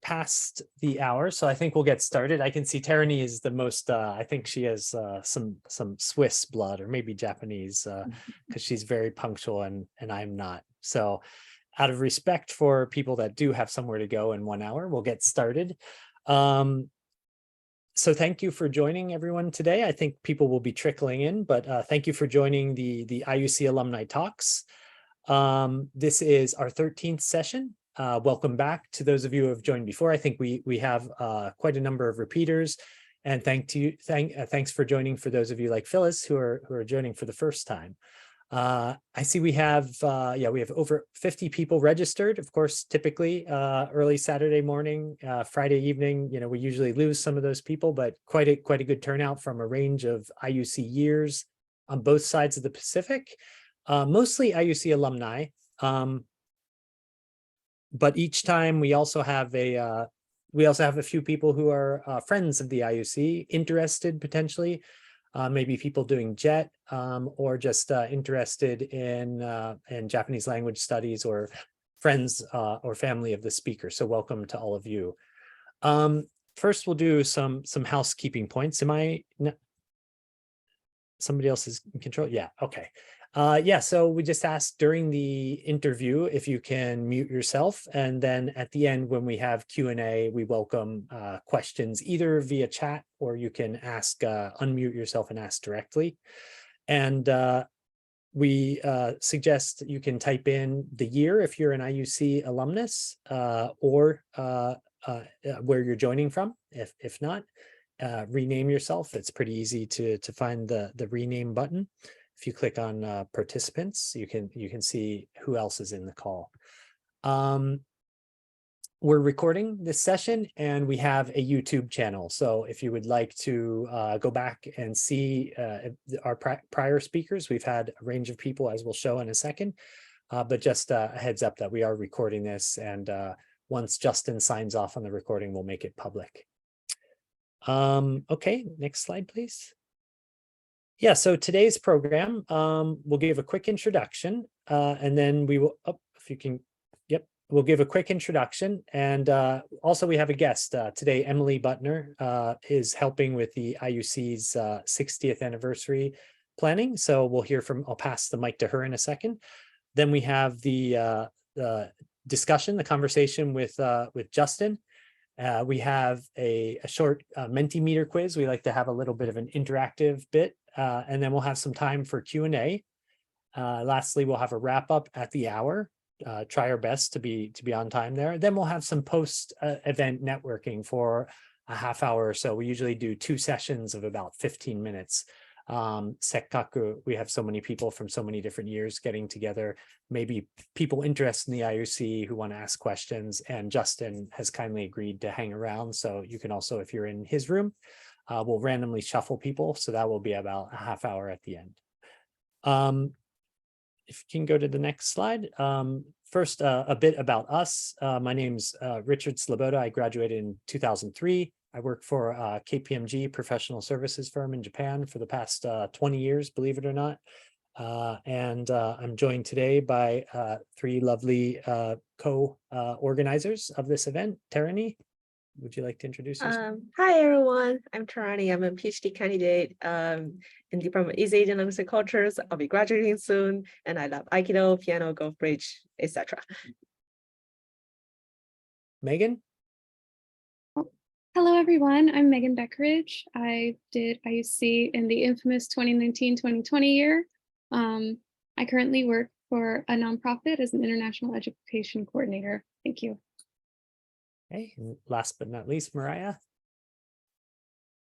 past the hour, so I think we'll get started. I can see Tarani is the most, I think she has some Swiss blood or maybe Japanese, because she's very punctual and I'm not. So out of respect for people that do have somewhere to go in 1 hour, we'll get started. So thank you for joining everyone today. I think people will be trickling in, but thank you for joining the IUC Alumni Talks. This is our 13th session. Welcome back to those of you who have joined before. I think we have quite a number of repeaters, and thanks for joining for those of you like Phyllis who are joining for the first time. I see we have over 50 people registered. Of course, typically early Saturday morning, Friday evening, we usually lose some of those people, but quite a good turnout from a range of IUC years on both sides of the Pacific. Mostly IUC alumni, but each time we also have a few people who are friends of the IUC, interested potentially, maybe people doing JET, or just interested in Japanese language studies, or friends or family of the speaker. So welcome to all of you. First, we'll do some housekeeping points. Somebody else is in control? Yeah, okay. So we just asked during the interview if you can mute yourself, and then at the end when we have Q&A, we welcome questions either via chat, or you can ask, unmute yourself and ask directly. And we suggest you can type in the year if you're an IUC alumnus, or where you're joining from. If not, rename yourself. It's pretty easy to find the rename button. If you click on participants, you can see who else is in the call. We're recording this session, and we have a YouTube channel. So if you would like to go back and see our prior speakers, we've had a range of people, as we'll show in a second, but just a heads up that we are recording this, and once Justin signs off on the recording, we'll make it public. Okay, next slide, please. Yeah, so today's program, we'll give a quick introduction, and then we will, we'll give a quick introduction. And also we have a guest today. Emily Butner is helping with the IUC's 60th anniversary planning. So we'll hear I'll pass the mic to her in a second. Then we have the discussion, the conversation with Justin. We have a short Mentimeter quiz. We like to have a little bit of an interactive bit, and then we'll have some time for Q&A. Lastly, we'll have a wrap up at the hour. Try our best to be on time there. Then we'll have some post-event networking for a half hour or so. We usually do 2 sessions of about 15 minutes. Sekkaku, we have so many people from so many different years getting together, maybe people interested in the IUC who want to ask questions, and Justin has kindly agreed to hang around. So you can also, if you're in his room, we'll randomly shuffle people. So that will be about a half hour at the end. If you can go to the next slide. First, a bit about us. My name's Richard Sloboda. I graduated in 2003. I work for KPMG, professional services firm in Japan, for the past 20 years, believe it or not. And I'm joined today by 3 lovely co-organizers of this event. Tarani, would you like to introduce yourself? Hi, everyone. I'm Tarani. I'm a PhD candidate in the Department of East Asian Languages and Cultures. I'll be graduating soon, and I love Aikido, piano, golf, bridge, etc. Megan? Hello, everyone. I'm Megan Beckeridge. I did IUC in the infamous 2019-2020 year. I currently work for a nonprofit as an international education coordinator. Thank you. Okay, and last but not least, Mariah.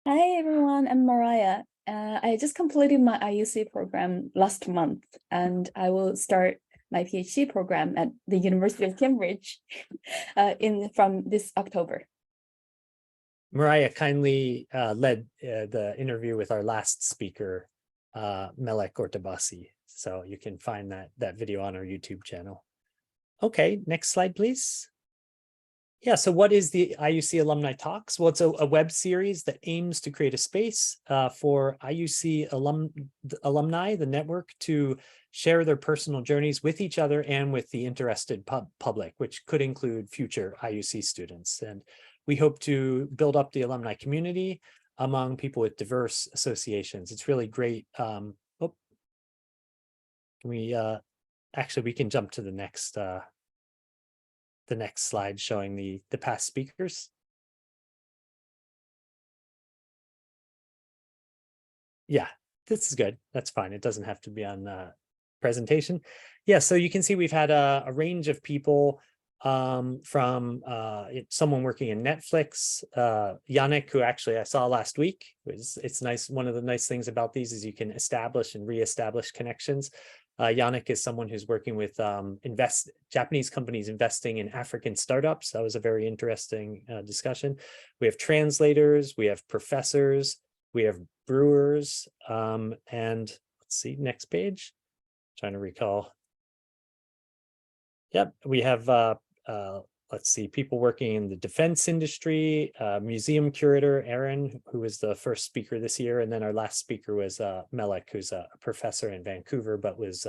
Hi, everyone. I'm Mariah. I just completed my IUC program last month, and I will start my PhD program at the University of Cambridge from this October. Mariah kindly led the interview with our last speaker, Melek Ortabasi. So you can find that video on our YouTube channel. Okay, next slide, please. Yeah, so what is the IUC Alumni Talks? Well, it's a web series that aims to create a space for IUC alumni, the network, to share their personal journeys with each other and with the interested public, which could include future IUC students. And we hope to build up the alumni community among people with diverse associations. It's really great. Can we actually, we can jump to the next slide showing the past speakers. Yeah, this is good. That's fine. It doesn't have to be on presentation. Yeah, so you can see we've had a range of people from someone working in Netflix, Yannick, who actually I saw last week. It's nice. One of the nice things about these is you can establish and reestablish connections. Yannick is someone who's working with Japanese companies investing in African startups. That was a very interesting discussion. We have translators, we have professors, we have brewers, and let's see, next page. Trying to recall. Yep, we have let's see, people working in the defense industry, museum curator, Aaron, who was the first speaker this year. And then our last speaker was Melik, who's a professor in Vancouver, but was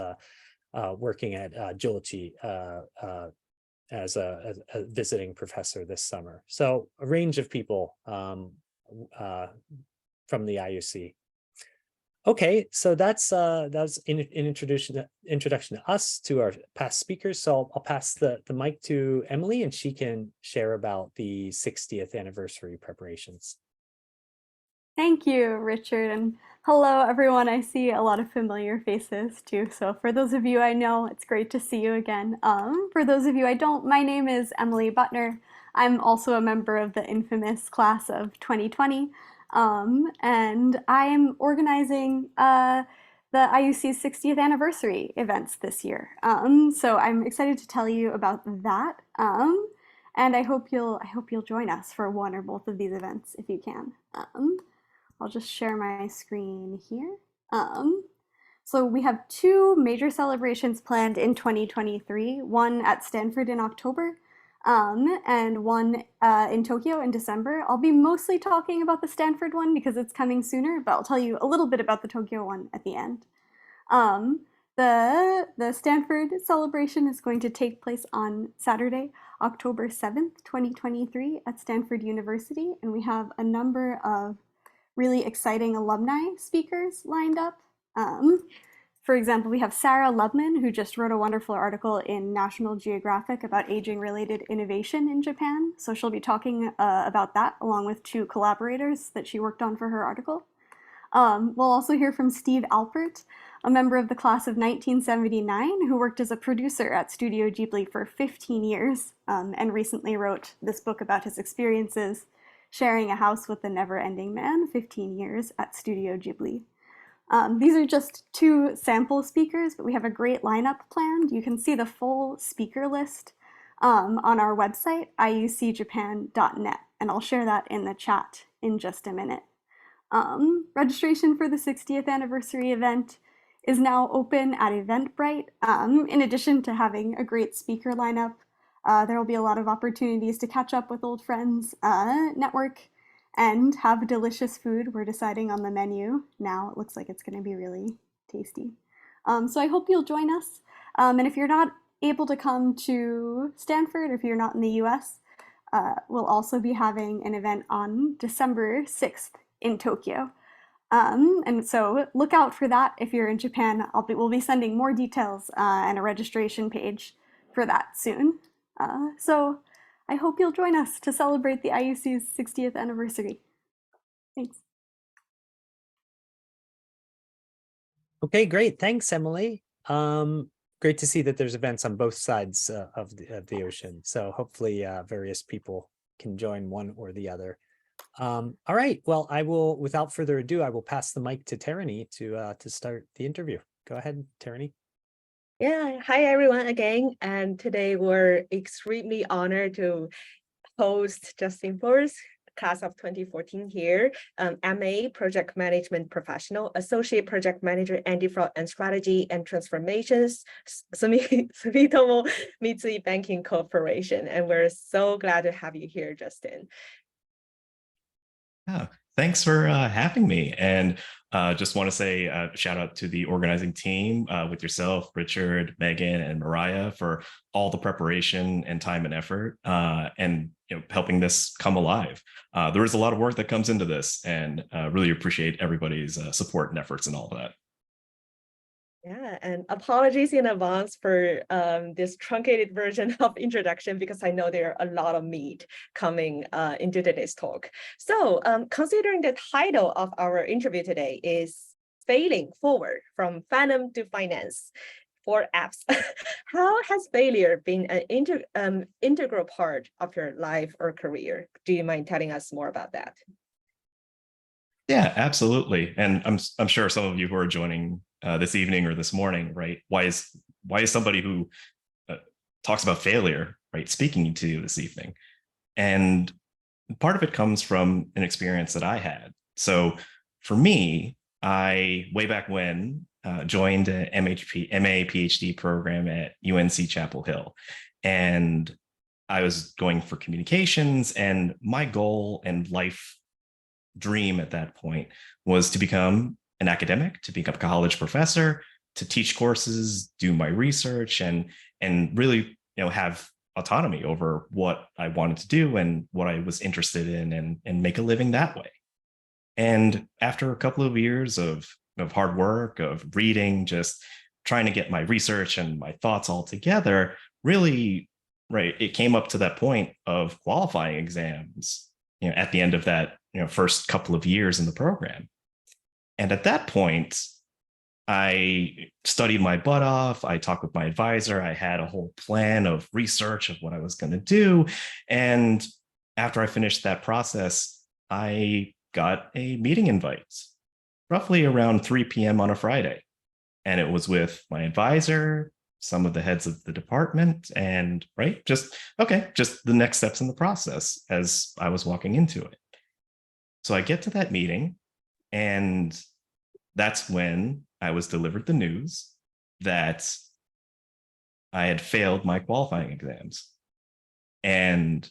working at Jolchi as a visiting professor this summer. So a range of people from the IUC. Okay, so that's an introduction to us, to our past speakers. So I'll pass the mic to Emily, and she can share about the 60th anniversary preparations. Thank you, Richard, and hello, everyone. I see a lot of familiar faces too. So for those of you I know, it's great to see you again. For those of you I don't, my name is Emily Butner. I'm also a member of the infamous class of 2020. And I am organizing the IUC's 60th anniversary events this year. So I'm excited to tell you about that. And I hope you'll join us for one or both of these events if you can. I'll just share my screen here. So we have two major celebrations planned in 2023, one at Stanford in October, and one in Tokyo in December. I'll be mostly talking about the Stanford one because it's coming sooner, but I'll tell you a little bit about the Tokyo one at the end. The Stanford celebration is going to take place on Saturday, October 7th, 2023 at Stanford University, and we have a number of really exciting alumni speakers lined up. For example, we have Sarah Lubman, who just wrote a wonderful article in National Geographic about aging-related innovation in Japan. So she'll be talking about that along with two collaborators that she worked on for her article. We'll also hear from Steve Alpert, a member of the class of 1979 who worked as a producer at Studio Ghibli for 15 years and recently wrote this book about his experiences sharing a house with the never-ending man, 15 years at Studio Ghibli. These are just two sample speakers, but we have a great lineup planned. You can see the full speaker list on our website, iucjapan.net, and I'll share that in the chat in just a minute. Registration for the 60th anniversary event is now open at Eventbrite. In addition to having a great speaker lineup, there will be a lot of opportunities to catch up with old friends, network, and have delicious food. We're deciding on the menu now. It looks like it's going to be really tasty. So I hope you'll join us. And if you're not able to come to Stanford, or if you're not in the US, we'll also be having an event on December 6th in Tokyo. And so look out for that if you're in Japan. We'll be sending more details and a registration page for that soon. So I hope you'll join us to celebrate the IUC's 60th anniversary. Thanks. Okay, great. Thanks, Emily. Great to see that there's events on both sides of the ocean. So hopefully various people can join one or the other. All right, well, I will, without further ado, I will pass the mic to Tarani to start the interview. Go ahead, Tarani. Yeah, hi everyone again. And today we're extremely honored to host Justin Flores, class of 2014 here, MA Project Management Professional, Associate Project Manager, Anti-Fraud and Strategy and Transformations, Sumitomo Mitsui Banking Corporation. And we're so glad to have you here, Justin. Yeah, thanks for having me. And just want to say shout out to the organizing team with yourself, Richard, Megan, and Mariah for all the preparation and time and effort and helping this come alive. There is a lot of work that comes into this, and really appreciate everybody's support and efforts and all of that. Yeah, and apologies in advance for this truncated version of introduction, because I know there are a lot of meat coming into today's talk. So considering the title of our interview today is Failing Forward from Fandom to Finance, 4 apps. How has failure been an integral part of your life or career? Do you mind telling us more about that? Yeah, absolutely. And I'm sure some of you who are joining this evening or this morning, right? Why is somebody who talks about failure, right, speaking to you this evening? And part of it comes from an experience that I had. So for me, I way back when joined a MA PhD program at UNC Chapel Hill, and I was going for communications, and my goal and life dream at that point was to become an academic, to become a college professor, to teach courses, do my research, and really have autonomy over what I wanted to do and what I was interested in, and make a living that way. And after a couple of years of hard work, of reading, just trying to get my research and my thoughts all together, really, right, it came up to that point of qualifying exams, at the end of that, first couple of years in the program. And at that point, I studied my butt off. I talked with my advisor. I had a whole plan of research of what I was going to do. And after I finished that process, I got a meeting invite, roughly around 3 p.m. on a Friday. And it was with my advisor, some of the heads of the department, and just the next steps in the process as I was walking into it. So I get to that meeting, and that's when I was delivered the news that I had failed my qualifying exams. And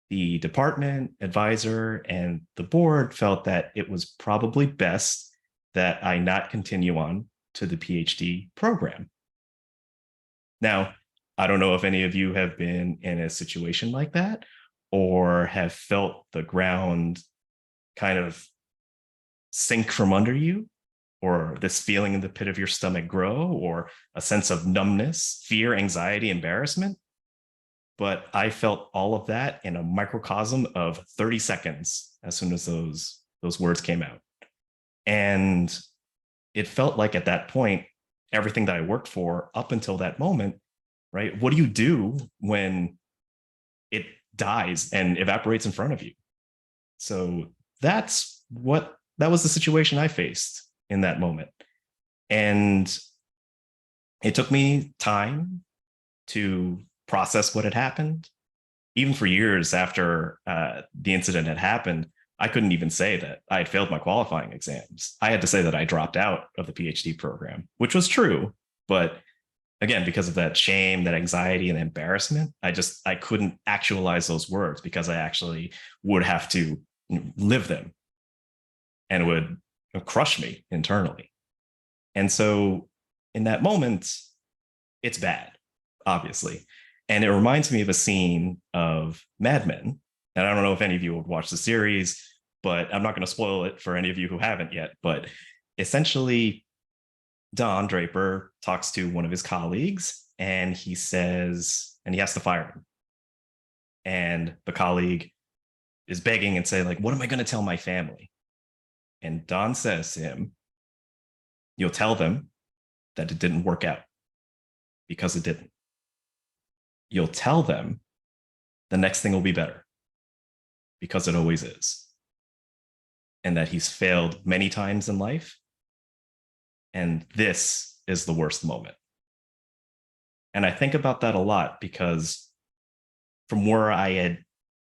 the department, advisor, and the board felt that it was probably best that I not continue on to the PhD program. Now, I don't know if any of you have been in a situation like that, or have felt the ground kind of sink from under you, or this feeling in the pit of your stomach grow, or a sense of numbness, fear, anxiety, embarrassment. But I felt all of that in a microcosm of 30 seconds as soon as those words came out. And it felt like at that point, everything that I worked for up until that moment, right? What do you do when it dies and evaporates in front of you? So that was the situation I faced in that moment. And it took me time to process what had happened. Even for years after the incident had happened, I couldn't even say that I had failed my qualifying exams. I had to say that I dropped out of the PhD program, which was true. But again, because of that shame, that anxiety, and embarrassment, I couldn't actualize those words, because I actually would have to live them, and it would crush me internally. And so in that moment, it's bad, obviously. And it reminds me of a scene of Mad Men. And I don't know if any of you would watch the series, but I'm not going to spoil it for any of you who haven't yet. But essentially, Don Draper talks to one of his colleagues, and he says, and he has to fire him. And the colleague is begging and saying, what am I going to tell my family? And Don says to him, you'll tell them that it didn't work out, because it didn't. You'll tell them the next thing will be better, because it always is. And that he's failed many times in life, and this is the worst moment. And I think about that a lot, because from where I had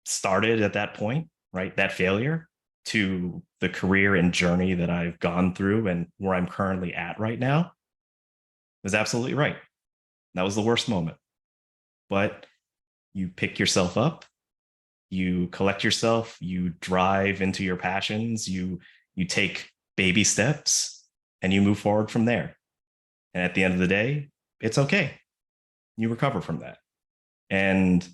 started at that point, right? That failure to the career and journey that I've gone through and where I'm currently at right now was absolutely right. That was the worst moment. But you pick yourself up, you collect yourself, you drive into your passions, you take baby steps, and you move forward from there. And at the end of the day, it's okay. You recover from that. And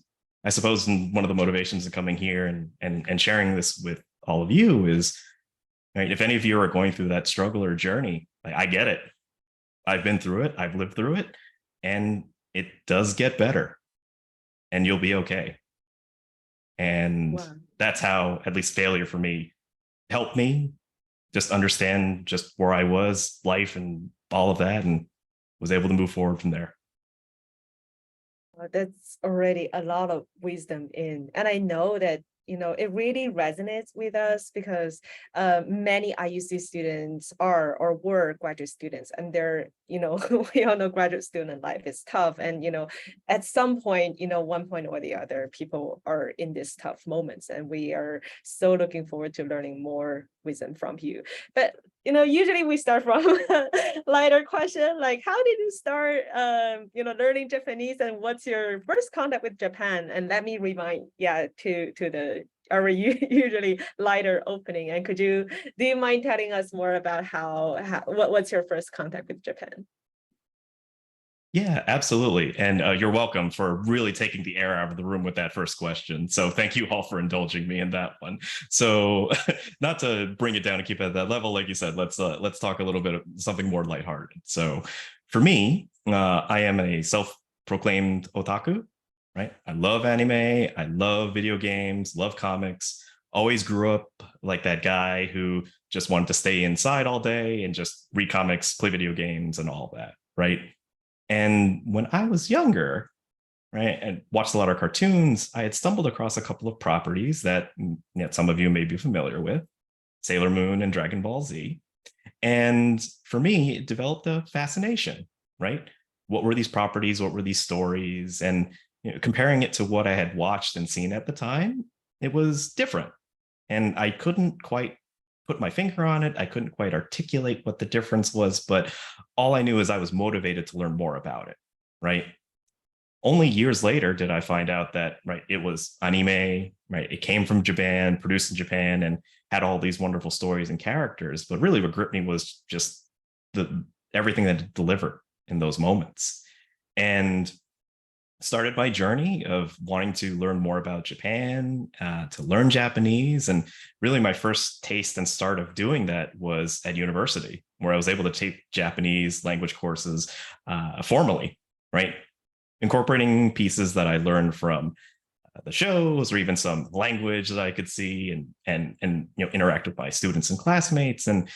I suppose one of the motivations of coming here and sharing this with all of you is, right, if any of you are going through that struggle or journey, like, I get it. I've been through it. I've lived through it. And it does get better. And you'll be okay. And Wow. that's how, at least failure for me, helped me just understand just where I was, life and all of that, and was able to move forward from there. That's already a lot of wisdom in, and I know that, you know, it really resonates with us because many IUC students are or were graduate students, and they're, you know, we all know graduate student life is tough, and, you know, at some point, you know, one point or the other, people are in these tough moments, and we are so looking forward to learning more wisdom from you. But, you know, usually we start from a lighter question, like, how did you start, you know, learning Japanese, and what's your first contact with Japan? And let me remind, to the our usually lighter opening. And do you mind telling us more about what's your first contact with Japan? Yeah, absolutely. And you're welcome for really taking the air out of the room with that first question. So thank you all for indulging me in that one. So not to bring it down and keep it at that level, like you said, let's talk a little bit of something more lighthearted. So for me, I am a self-proclaimed otaku, right? I love anime, I love video games, love comics. Always grew up like that guy who just wanted to stay inside all day and just read comics, play video games, and all that, right? And when I was younger, right, and watched a lot of cartoons, I had stumbled across a couple of properties that, you know, some of you may be familiar with, Sailor Moon and Dragon Ball Z. And for me, it developed a fascination, right? What were these properties? What were these stories? And, you know, comparing it to what I had watched and seen at the time, it was different. And I couldn't quite put my finger on it. I couldn't quite articulate what the difference was, but all I knew is I was motivated to learn more about it, right? Only years later did I find out that, right, it was anime, right? It came from Japan, produced in Japan, and had all these wonderful stories and characters. But really what gripped me was just everything that it delivered in those moments. And started my journey of wanting to learn more about Japan, to learn Japanese. And really my first taste and start of doing that was at university, where I was able to take Japanese language courses formally, right? Incorporating pieces that I learned from the shows, or even some language that I could see and you know, interact with my students and classmates, and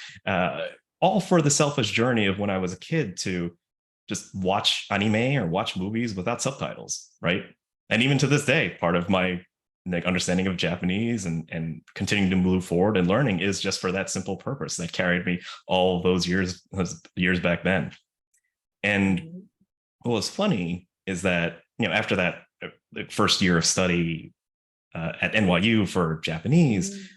all for the selfish journey of when I was a kid to just watch anime or watch movies without subtitles, right? And even to this day, part of my understanding of Japanese and continuing to move forward and learning is just for that simple purpose that carried me all those years back then. And what was funny is that, you know, after that first year of study at NYU for Japanese,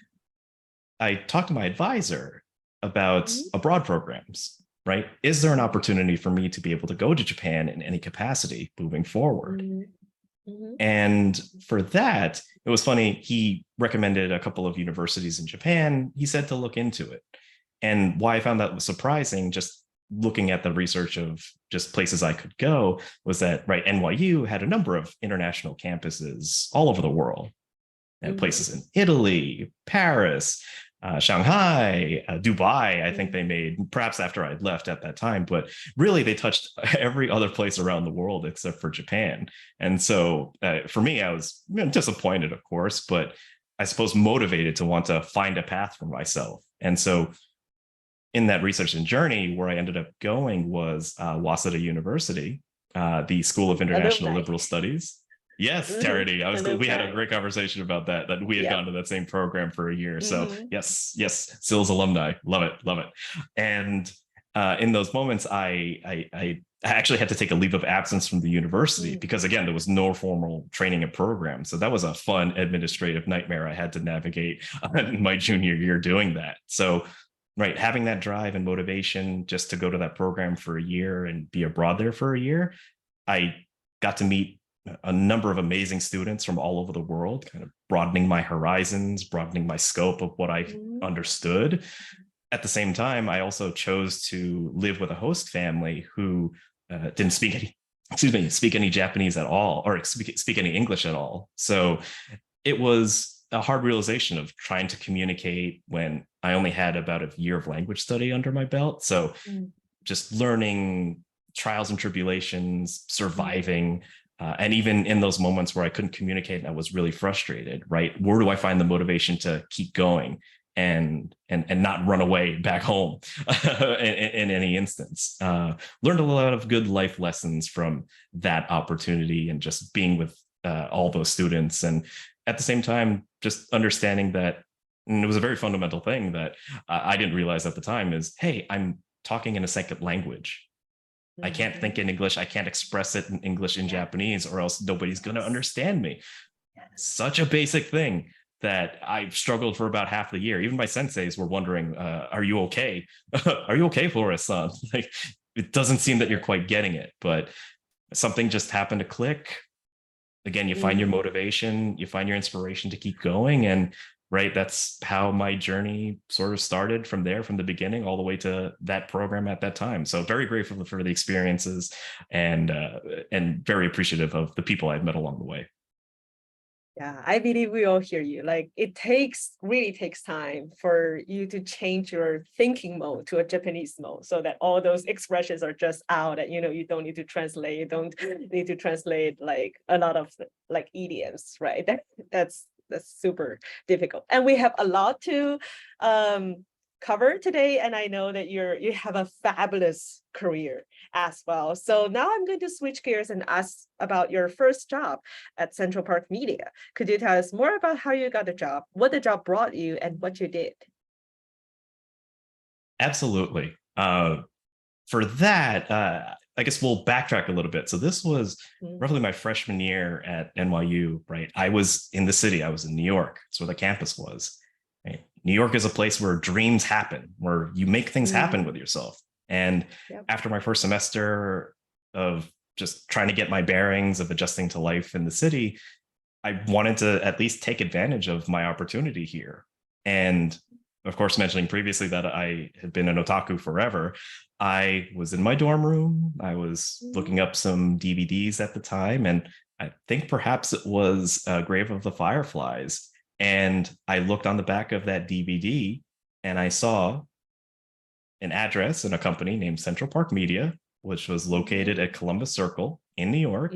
I talked to my advisor about abroad programs. Right? Is there an opportunity for me to be able to go to Japan in any capacity moving forward? And for that, it was funny. He recommended a couple of universities in Japan. He said to look into it. And why I found that was surprising, just looking at the research of just places I could go, was that, right, NYU had a number of international campuses all over the world. And places in Italy, Paris, Shanghai, Dubai, I think they made, perhaps after I'd left at that time, but really they touched every other place around the world except for Japan. And so for me, I was, you know, disappointed, of course, but I suppose motivated to want to find a path for myself. And so in that research and journey, where I ended up going was Waseda University, the School of International Alumni. Liberal Studies. Yes, Charity. We had a great conversation about that we had gone to that same program for a year. So yes, SIL's alumni. Love it. And in those moments, I actually had to take a leave of absence from the university because, again, there was no formal training and program. So that was a fun administrative nightmare I had to navigate in my junior year doing that. So, right, having that drive and motivation just to go to that program for a year and be abroad there for a year, I got to meet a number of amazing students from all over the world, kind of broadening my horizons, broadening my scope of what I understood. At the same time, I also chose to live with a host family who didn't speak any Japanese at all, or speak any English at all. So it was a hard realization of trying to communicate when I only had about a year of language study under my belt. So just learning trials and tribulations, surviving, and even in those moments where I couldn't communicate and I was really frustrated, right? Where do I find the motivation to keep going and not run away back home in any instance? Learned a lot of good life lessons from that opportunity and just being with all those students. And at the same time, just understanding that, and it was a very fundamental thing that I didn't realize at the time is, hey, I'm talking in a second language. I can't think in English. I can't express it in English in Japanese, or else nobody's going to understand me. Such a basic thing that I struggled for about half the year. Even my senseis were wondering, are you okay? Are you okay, Flores-san? Like, it doesn't seem that you're quite getting it, but something just happened to click. Again, you find your motivation, you find your inspiration to keep going. And right, that's how my journey sort of started from there, from the beginning all the way to that program at that time. So very grateful for the experiences and very appreciative of the people I've met along the way. Yeah, I believe we all hear you. Like, it really takes time for you to change your thinking mode to a Japanese mode, so that all those expressions are just out, and you don't need to translate. You don't need to translate like a lot of like idioms, right? That's super difficult. And we have a lot to cover today, and I know that you have a fabulous career as well. So now I'm going to switch gears and ask about your first job at Central Park Media. Could you tell us more about how you got the job, what the job brought you, and what you did? Absolutely. For that, I guess we'll backtrack a little bit. So this was roughly my freshman year at NYU, right? I was in the city. I was in New York. That's where the campus was. Right? New York is a place where dreams happen, where you make things happen with yourself. And after my first semester of just trying to get my bearings of adjusting to life in the city, I wanted to at least take advantage of my opportunity here. And of course, mentioning previously that I had been an otaku forever, I was in my dorm room. I was looking up some DVDs at the time, and I think perhaps it was Grave of the Fireflies. And I looked on the back of that DVD and I saw an address in a company named Central Park Media, which was located at Columbus Circle in New York.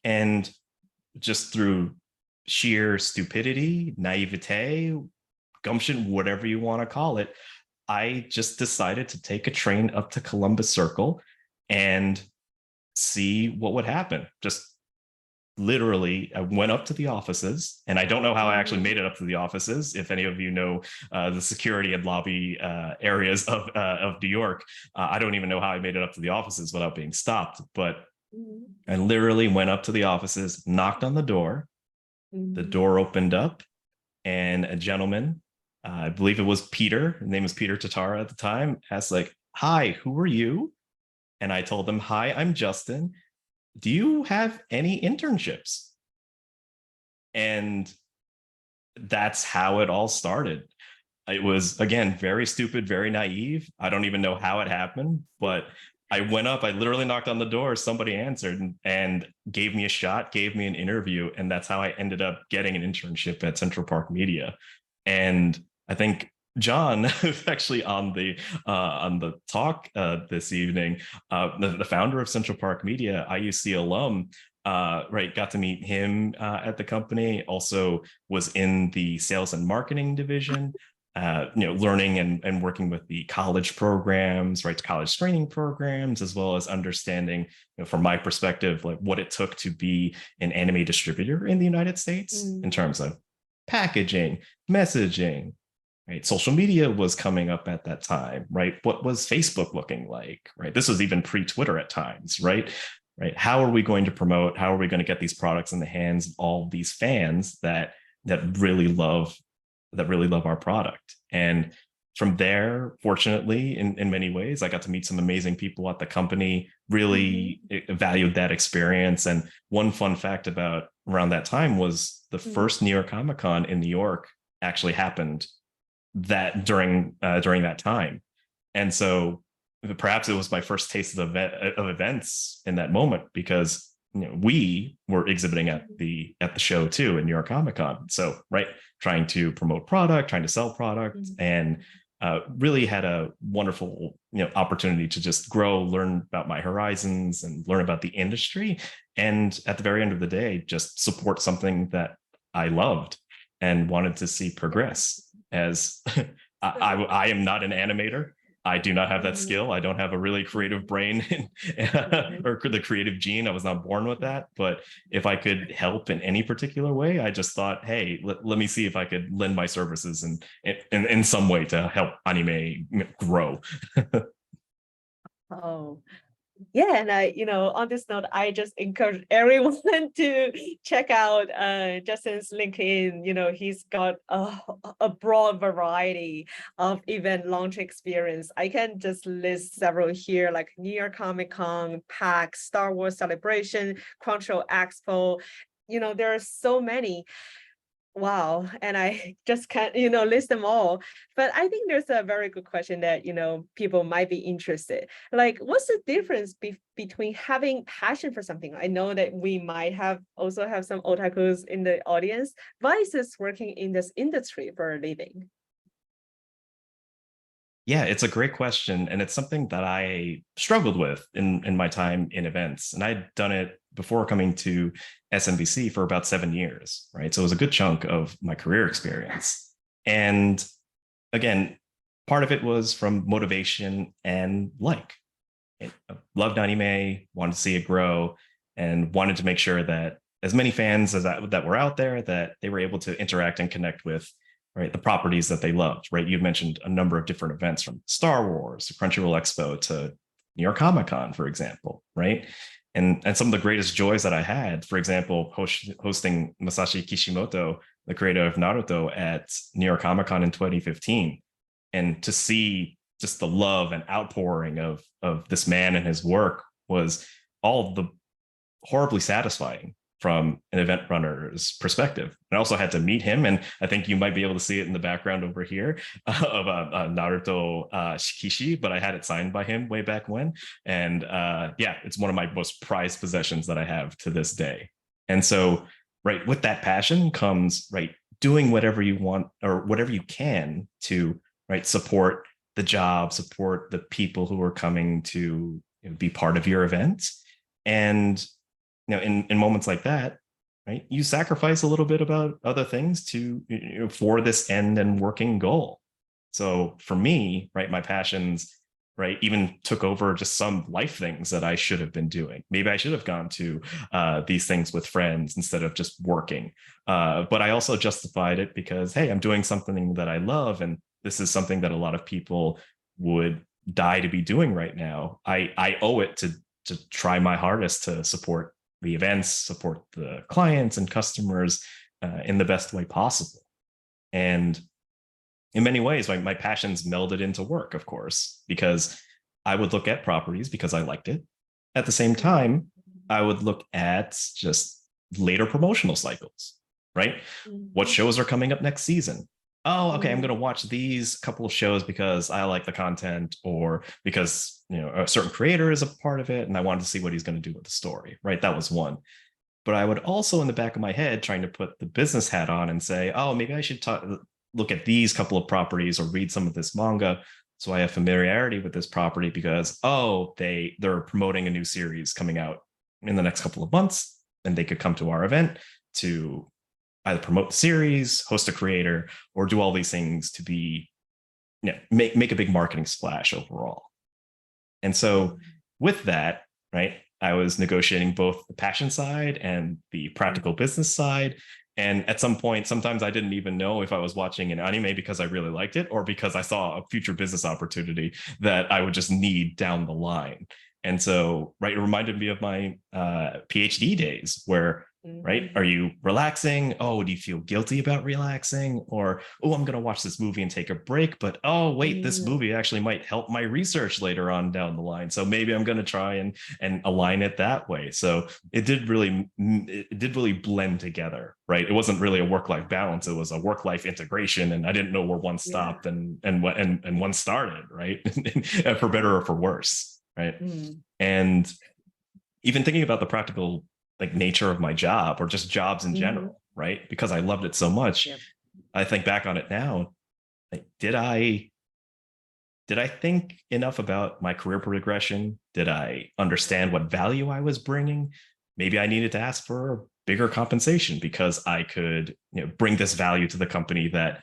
And just through sheer stupidity, naivete, gumption, whatever you want to call it, I just decided to take a train up to Columbus Circle and see what would happen. Just literally, I went up to the offices, and I don't know how I actually made it up to the offices. If any of you know the security and lobby areas of New York, I don't even know how I made it up to the offices without being stopped. But I literally went up to the offices, knocked on the door. The door opened up, and a gentleman, I believe it was Peter, his name was Peter Tatara at the time, asked like, "Hi, who are you?" And I told him, "Hi, I'm Justin. Do you have any internships?" And that's how it all started. It was, again, very stupid, very naive. I don't even know how it happened, but I went up, I literally knocked on the door, somebody answered and gave me a shot, gave me an interview. And that's how I ended up getting an internship at Central Park Media. And I think John is actually on the talk this evening. The founder of Central Park Media, IUC alum, right, got to meet him at the company. Also was in the sales and marketing division. Learning and working with the college programs, right, college training programs, as well as understanding, from my perspective, like what it took to be an anime distributor in the United States in terms of packaging, messaging, right? Social media was coming up at that time, right? What was Facebook looking like, right? This was even pre-Twitter at times, right? Right? How are we going to promote? How are we going to get these products in the hands of all these fans that really love our product? And from there, fortunately, in many ways, I got to meet some amazing people at the company, really valued that experience. And one fun fact about around that time was the first New York Comic Con in New York actually happened during that time. And so perhaps it was my first taste of events in that moment, because we were exhibiting at the show too in New York Comic Con. So trying to promote product, trying to sell product, and really had a wonderful opportunity to just grow, learn about my horizons, and learn about the industry. And at the very end of the day, just support something that I loved and wanted to see progress. As I am not an animator. I do not have that skill. I don't have a really creative brain or the creative gene. I was not born with that. But if I could help in any particular way, I just thought, hey, let me see if I could lend my services and in some way to help anime grow. Oh, yeah. And on this note, I just encourage everyone to check out Justin's LinkedIn. He's got a broad variety of event launch experience. I can just list several here, like New York Comic Con, PAX, Star Wars Celebration, Crunchyroll Expo. There are so many. Wow. And I just can't, list them all. But I think there's a very good question that, people might be interested. Like, what's the difference between having passion for something? I know that we might also have some otakus in the audience versus working in this industry for a living. Yeah, it's a great question. And it's something that I struggled with in my time in events. And I'd done it before coming to SMBC for about 7 years, right? So it was a good chunk of my career experience. And again, part of it was from motivation and loved anime, wanted to see it grow, and wanted to make sure that as many fans that were out there, that they were able to interact and connect with the properties that they loved, right? You mentioned a number of different events, from Star Wars to Crunchyroll Expo to New York Comic Con, for example, right? And some of the greatest joys that I had, for example, hosting Masashi Kishimoto, the creator of Naruto, at New York Comic Con in 2015, and to see just the love and outpouring of this man and his work was all the horribly satisfying from an event runner's perspective. I also had to meet him, and I think you might be able to see it in the background over here of Naruto Shikishi, but I had it signed by him way back when. And it's one of my most prized possessions that I have to this day. And so, with that passion comes, doing whatever you want or whatever you can to, support the job, support the people who are coming to be part of your event. And in moments like that, you sacrifice a little bit about other things for this end and working goal. So for me, my passions, even took over just some life things that I should have been doing. Maybe I should have gone to these things with friends instead of just working. But I also justified it because, hey, I'm doing something that I love, and this is something that a lot of people would die to be doing right now. I owe it to try my hardest to support the events, support the clients and customers in the best way possible. And in many ways, my passions melded into work, of course, because I would look at properties because I liked it. At the same time, I would look at just later promotional cycles, What shows are coming up next season? Oh, okay, I'm going to watch these couple of shows because I like the content, or because a certain creator is a part of it and I wanted to see what he's going to do with the story, That was one. But I would also, in the back of my head, trying to put the business hat on and say, oh, maybe I should look at these couple of properties or read some of this manga so I have familiarity with this property, because they're promoting a new series coming out in the next couple of months, and they could come to our event to either promote the series, host a creator, or do all these things to be, make a big marketing splash overall. And so with that, I was negotiating both the passion side and the practical business side. And at some point, sometimes I didn't even know if I was watching an anime because I really liked it or because I saw a future business opportunity that I would just need down the line. And so, right, it reminded me of my PhD days where, right, are you relaxing? Oh, do you feel guilty about relaxing? Or, oh, I'm going to watch this movie and take a break. But, oh, wait, this movie actually might help my research later on down the line. So maybe I'm going to try and align it that way. So it did really blend together, right? It wasn't really a work-life balance. It was a work-life integration. And I didn't know where one stopped and one started, right? For better or for worse. Right. And even thinking about the practical like nature of my job or just jobs in general, right? Because I loved it so much. I think back on it now, like, did I think enough about my career progression? Did I understand what value I was bringing? Maybe I needed to ask for a bigger compensation because I could, bring this value to the company that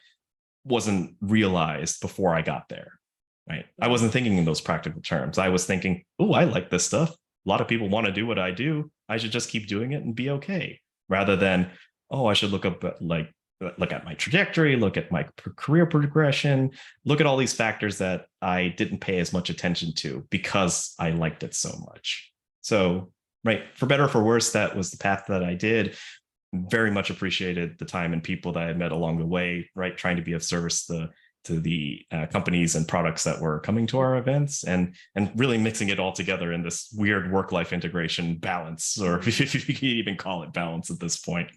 wasn't realized before I got there. Right. I wasn't thinking in those practical terms. I was thinking, oh, I like this stuff. A lot of people want to do what I do. I should just keep doing it and be okay. Rather than, oh, I should look at my trajectory, look at my career progression, look at all these factors that I didn't pay as much attention to because I liked it so much. So, right, for better or for worse, that was the path that I did. Very much appreciated the time and people that I met along the way, right? Trying to be of service to the companies and products that were coming to our events and really mixing it all together in this weird work-life integration balance, or if you can even call it balance at this point.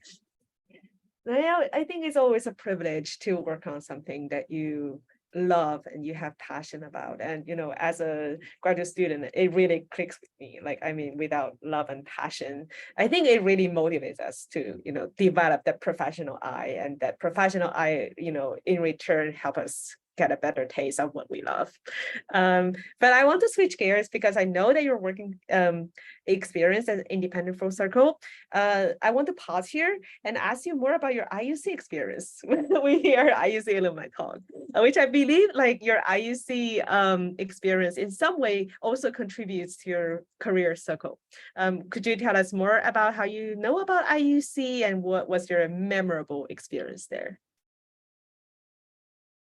Yeah, I think it's always a privilege to work on something that you love and you have passion about. And, as a graduate student, it really clicks with me. Like, I mean, without love and passion, I think it really motivates us to, develop that professional eye, and that professional eye, in return, help us get a better taste of what we love. But I want to switch gears because I know that your working experience as independent full circle. I want to pause here and ask you more about your IUC experience. We hear IUC Alumni talk, which I believe like your IUC experience in some way also contributes to your career circle. Could you tell us more about how you know about IUC and what was your memorable experience there?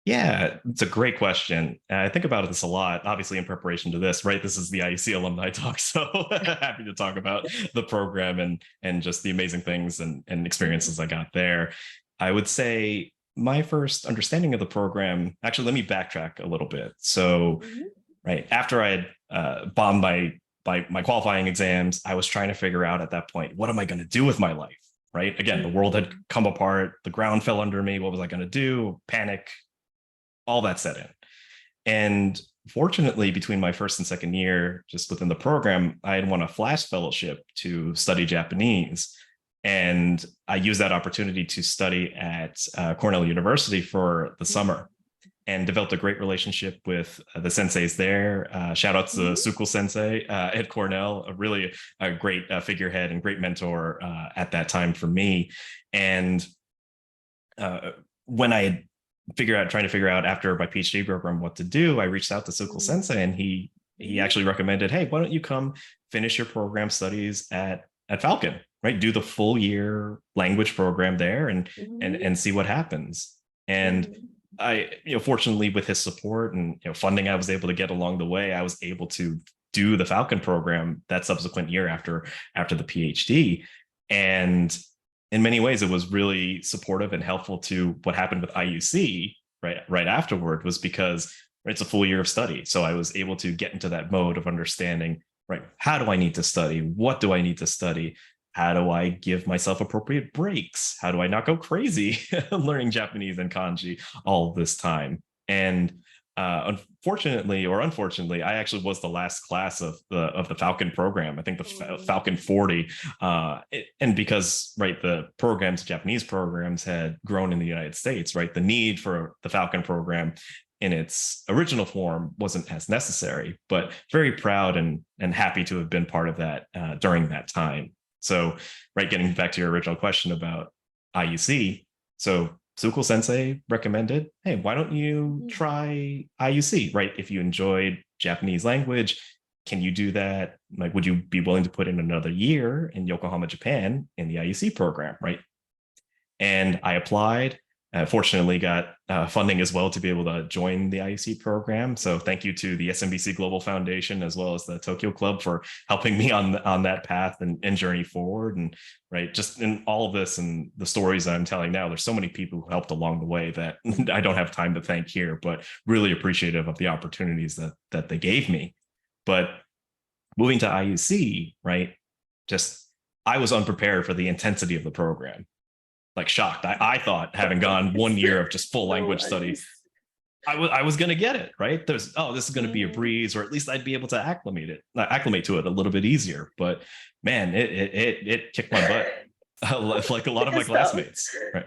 Yeah, it's a great question. I think about this a lot, obviously in preparation to this, right? This is the IUC Alumni Talk, so happy to talk about the program and just the amazing things and experiences I got there. I would say my first understanding of the program, actually, let me backtrack a little bit. So, right, after I had bombed my qualifying exams, I was trying to figure out at that point, what am I going to do with my life, right? Again, the world had come apart, the ground fell under me. What was I going to do? Panic. All that set in. And fortunately, between my first and second year, just within the program, I had won a flash fellowship to study Japanese. And I used that opportunity to study at Cornell University for the summer and developed a great relationship with the senseis there. Shout out to Sukul sensei at Cornell, really a great figurehead and great mentor at that time for me. And when I had trying to figure out after my PhD program what to do, I reached out to Sukul Sensei, and he actually recommended, hey, why don't you come finish your program studies at Falcon, right? Do the full year language program there and see what happens. And I, fortunately with his support and funding I was able to get along the way, I was able to do the Falcon program that subsequent year after the PhD. And in many ways, it was really supportive and helpful to what happened with IUC right afterward, was because it's a full year of study. So I was able to get into that mode of understanding, right, how do I need to study? What do I need to study? How do I give myself appropriate breaks? How do I not go crazy learning Japanese and kanji all this time? And unfortunately, I actually was the last class of the Falcon program. I think the Falcon 40, and because the Japanese programs had grown in the United States, right, the need for the Falcon program in its original form wasn't as necessary. But very proud and happy to have been part of that during that time. So, right, getting back to your original question about IUC, so Sukul Sensei recommended, hey, why don't you try IUC, right? If you enjoyed Japanese language, can you do that? Like, would you be willing to put in another year in Yokohama, Japan in the IUC program, right? And I applied. Fortunately, got funding as well to be able to join the IUC program. So thank you to the SMBC Global Foundation as well as the Tokyo Club for helping me on that path and journey forward. And right, just in all of this and the stories I'm telling now, there's so many people who helped along the way that I don't have time to thank here, but really appreciative of the opportunities that they gave me. But moving to IUC, right, just I was unprepared for the intensity of the program. Like shocked. I thought, having gone 1 year of just full language study, I was going to get it, right. This is going to be a breeze, or at least I'd be able to acclimate to it a little bit easier. But man, it kicked my butt, like a lot of my classmates. Right.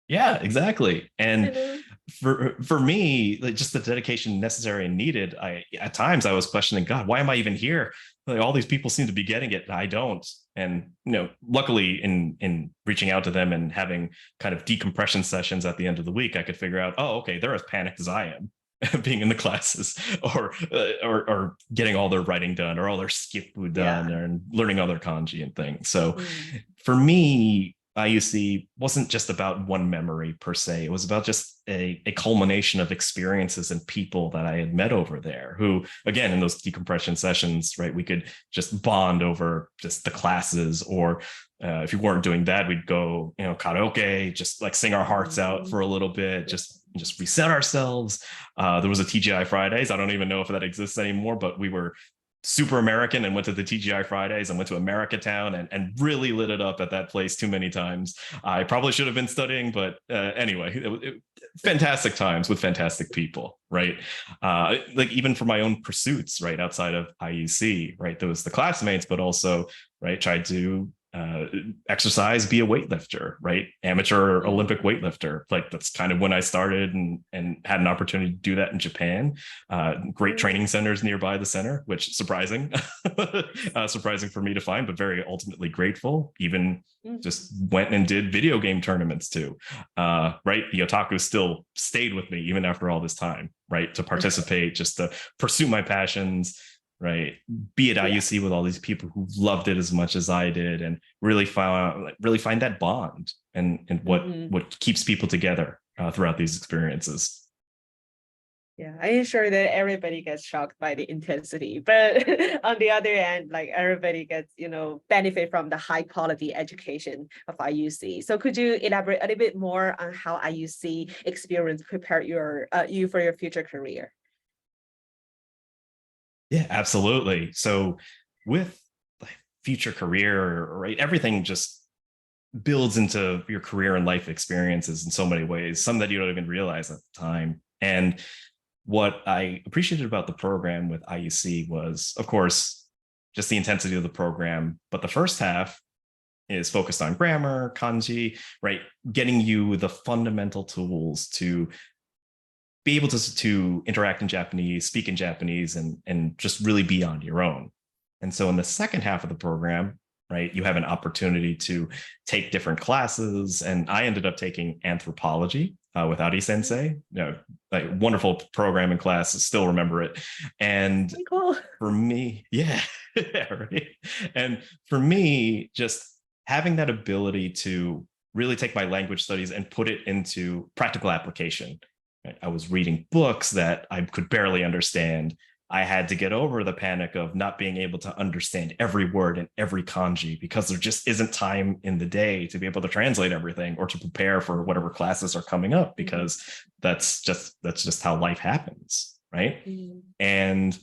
Yeah, exactly. And for me, like, just the dedication necessary and needed, at times I was questioning, God, why am I even here? Like, all these people seem to be getting it, and I don't. And luckily, in reaching out to them and having kind of decompression sessions at the end of the week, I could figure out, oh, okay, they're as panicked as I am being in the classes, or getting all their writing done, or all their skipu done, and learning other kanji and things. So for me, IUC wasn't just about one memory per se. It was about just a culmination of experiences and people that I had met over there who, again, in those decompression sessions, right, we could just bond over just the classes, or if you weren't doing that, we'd go, karaoke, just like sing our hearts out for a little bit, just reset ourselves. There was a TGI Fridays. I don't even know if that exists anymore, but we were super American and went to the TGI Fridays and went to America Town and really lit it up at that place too many times. I probably should have been studying, but anyway, fantastic times with fantastic people, right? Like even for my own pursuits, right, outside of IUC, right, there was the classmates, but also, right, tried to exercise, be a weightlifter, right? Amateur Olympic weightlifter. Like that's kind of when I started and had an opportunity to do that in Japan. Great training centers nearby the center, which surprising for me to find, but very ultimately grateful. Even just went and did video game tournaments too. Right? The otaku still stayed with me even after all this time, right? To participate, just to pursue my passions, right, be at IUC with all these people who loved it as much as I did, and really find that bond and what keeps people together throughout these experiences. Yeah, I'm sure that everybody gets shocked by the intensity, but on the other hand, like everybody gets, benefit from the high quality education of IUC. So could you elaborate a little bit more on how IUC experience prepared you for your future career? Yeah, absolutely. So with future career, right, everything just builds into your career and life experiences in so many ways, some that you don't even realize at the time. And what I appreciated about the program with IUC was, of course, just the intensity of the program. But the first half is focused on grammar, kanji, right, getting you the fundamental tools to be able to interact in Japanese, speak in Japanese, and just really be on your own. And so in the second half of the program, right, you have an opportunity to take different classes. And I ended up taking anthropology with Ari Sensei, like wonderful program and class, still remember it. And cool. For me, yeah, right. And for me, just having that ability to really take my language studies and put it into practical application. I was reading books that I could barely understand. I had to get over the panic of not being able to understand every word and every kanji because there just isn't time in the day to be able to translate everything or to prepare for whatever classes are coming up, because that's just how life happens, right? And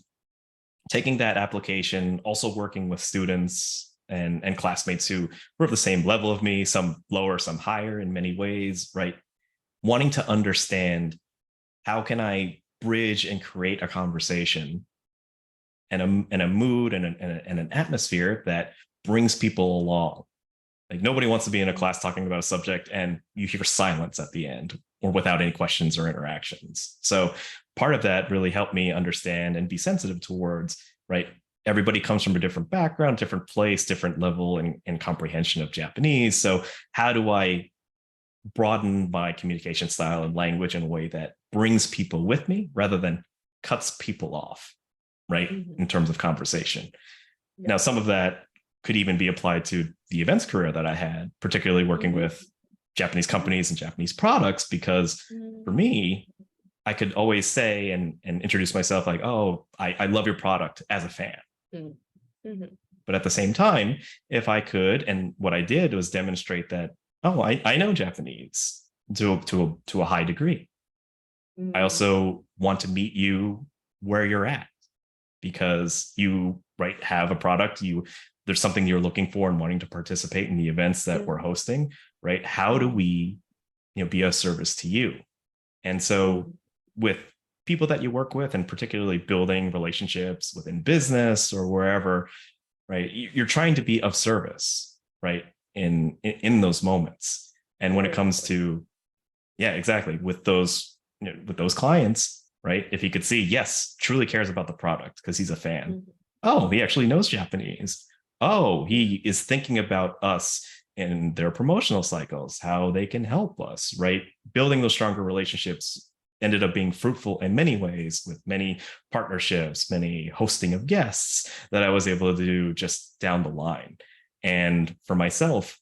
taking that application, also working with students and classmates who were of the same level of me, some lower, some higher in many ways, right? Wanting to understand, how can I bridge and create a conversation and a mood and an atmosphere that brings people along? Like nobody wants to be in a class talking about a subject and you hear silence at the end or without any questions or interactions. So part of that really helped me understand and be sensitive towards, right, everybody comes from a different background, different place, different level and comprehension of Japanese. So how do I broaden my communication style and language in a way that brings people with me rather than cuts people off, right? In terms of conversation. Now, some of that could even be applied to the events career that I had, particularly working with Japanese companies and Japanese products, because for me, I could always say and introduce myself like, oh, I love your product as a fan. But at the same time, if I could, and what I did was demonstrate that, oh, I know Japanese to a high degree. I also want to meet you where you're at, because you have a product, there's something you're looking for and wanting to participate in the events that we're hosting, right? How do we, be of service to you? And so with people that you work with, and particularly building relationships within business or wherever, right, you're trying to be of service, right, in those moments. And when it comes to, exactly, with those clients, right, if he could see, yes, truly cares about the product because he's a fan. Oh, he actually knows Japanese. Oh, he is thinking about us in their promotional cycles, how they can help us, right? Building those stronger relationships ended up being fruitful in many ways, with many partnerships, many hosting of guests that I was able to do just down the line. And for myself,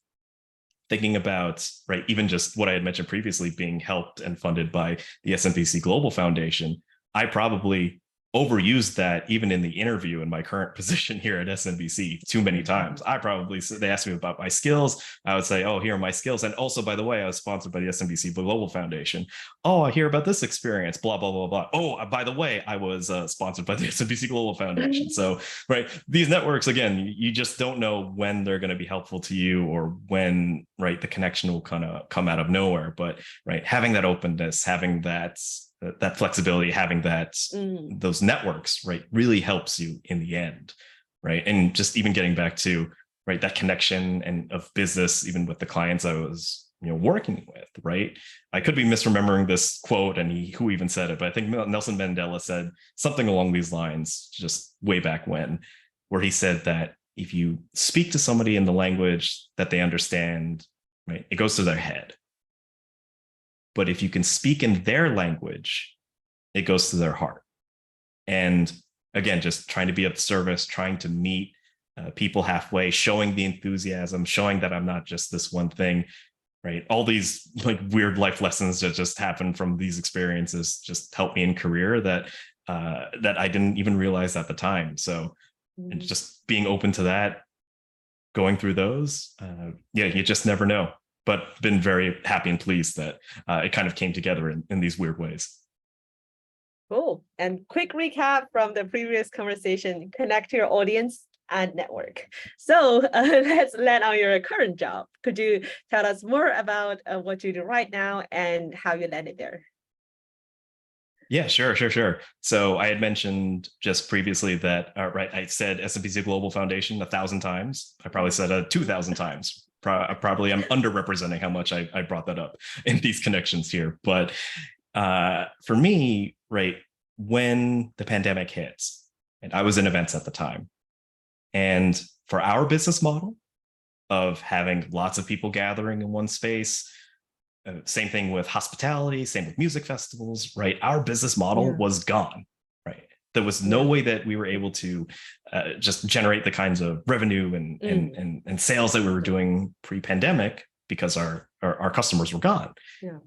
thinking about, right, even just what I had mentioned previously, being helped and funded by the SMBC Global Foundation, I probably overused that even in the interview in my current position here at SMBC too many times. They asked me about my skills. I would say, oh, here are my skills. And also, by the way, I was sponsored by the SMBC Global Foundation. Oh, I hear about this experience, blah, blah, blah, blah. Oh, by the way, I was sponsored by the SMBC Global Foundation. So, right, these networks, again, you just don't know when they're going to be helpful to you, or when, right, the connection will kind of come out of nowhere. But, right, having that openness, having that flexibility, having those networks, right, really helps you in the end, right? And just even getting back to, right, that connection and of business, even with the clients I was, working with, right? I could be misremembering this quote and who even said it, but I think Nelson Mandela said something along these lines just way back when, where he said that if you speak to somebody in the language that they understand, right, it goes to their head. But if you can speak in their language, it goes to their heart. And again, just trying to be of service, trying to meet people halfway, showing the enthusiasm, showing that I'm not just this one thing, right? All these like weird life lessons that just happened from these experiences just helped me in career that I didn't even realize at the time. So, and just being open to that, going through those, you just never know. But been very happy and pleased that it kind of came together in these weird ways. Cool. And quick recap from the previous conversation: connect to your audience and network. So let's land on your current job. Could you tell us more about what you do right now and how you landed there? Yeah, sure. So I had mentioned just previously that, right, I said SMBC Global Foundation 1,000 times. I probably said 2,000 times. Probably I'm underrepresenting how much I brought that up in these connections here. But for me, right, when the pandemic hits, and I was in events at the time, and for our business model of having lots of people gathering in one space, same thing with hospitality, same with music festivals, right? Our business model was gone, right? There was no way that we were able to just generate the kinds of revenue and sales that we were doing pre-pandemic, because our customers were gone.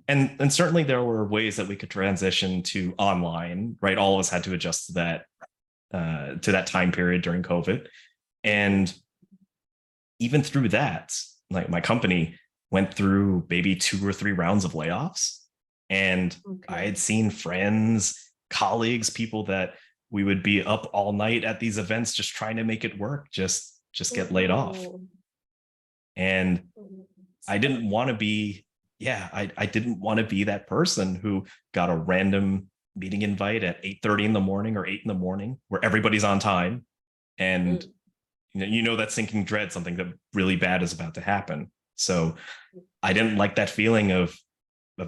And certainly there were ways that we could transition to online, right? All of us had to adjust to that time period during COVID. And even through that, like my company went through maybe 2 or 3 rounds of layoffs. And I had seen friends, colleagues, people that we would be up all night at these events just trying to make it work, just get laid off. And I didn't want to be, I didn't want to be that person who got a random meeting invite at 8:30 in the morning or 8 in the morning where everybody's on time. And that sinking dread, something that really bad is about to happen. So I didn't like that feeling of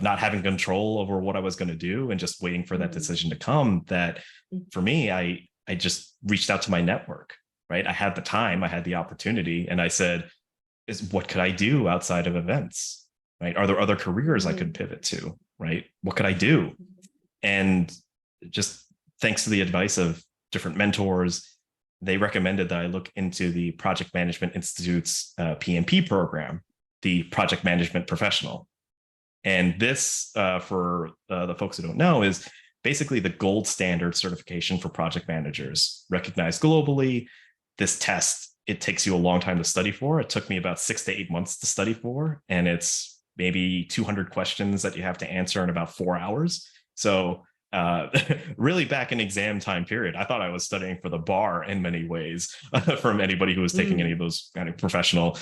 not having control over what I was going to do and just waiting for that decision to come. That for me, I just reached out to my network, right? I had the time, I had the opportunity, and I said, what could I do outside of events, right? Are there other careers I could pivot to, right? What could I do? And just thanks to the advice of different mentors, they recommended that I look into the Project Management Institute's PMP program, the project management professional. And this, for the folks who don't know, is basically the gold standard certification for project managers, recognized globally. This test, it takes you a long time to study for. It took me about 6 to 8 months to study for, and it's maybe 200 questions that you have to answer in about 4 hours. So really back in exam time period, I thought I was studying for the bar in many ways from anybody who was taking any of those kind of professional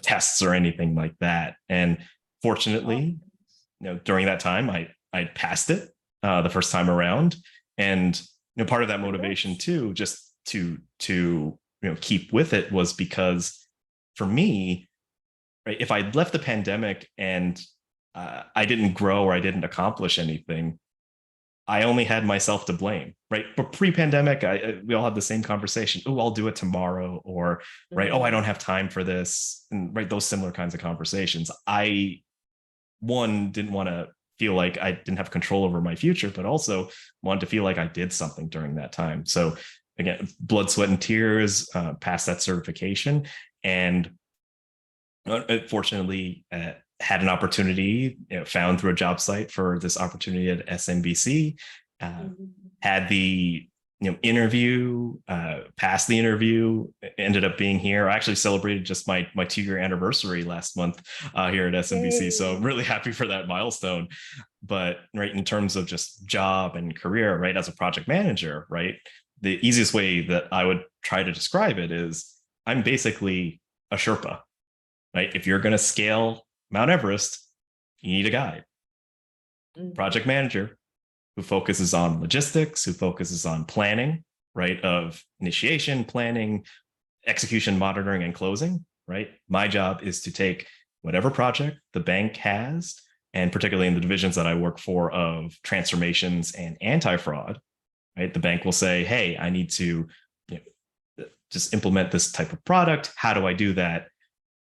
tests or anything like that. And fortunately, during that time, I passed it the first time around. And part of that motivation too, just to keep with it, was because for me, right, if I left the pandemic and I didn't grow or I didn't accomplish anything, I only had myself to blame, right? But pre-pandemic, we all had the same conversation. Oh, I'll do it tomorrow, or right, oh, I don't have time for this, and right, those similar kinds of conversations. I, one, didn't want to feel like I didn't have control over my future, but also wanted to feel like I did something during that time. So again, blood, sweat, and tears, passed that certification, and fortunately had an opportunity, found through a job site for this opportunity at SMBC, had the interview, passed the interview, ended up being here. I actually celebrated just my 2-year anniversary last month here at SMBC. Yay. So I'm really happy for that milestone. But right, in terms of just job and career, right, as a project manager, right, the easiest way that I would try to describe it is I'm basically a Sherpa, right? If you're going to scale Mount Everest, you need a guide. Project manager who focuses on logistics, who focuses on planning, right, of initiation, planning, execution, monitoring, and closing, right? My job is to take whatever project the bank has, and particularly in the divisions that I work for of transformations and anti-fraud, right? The bank will say, hey, I need to just implement this type of product. How do I do that?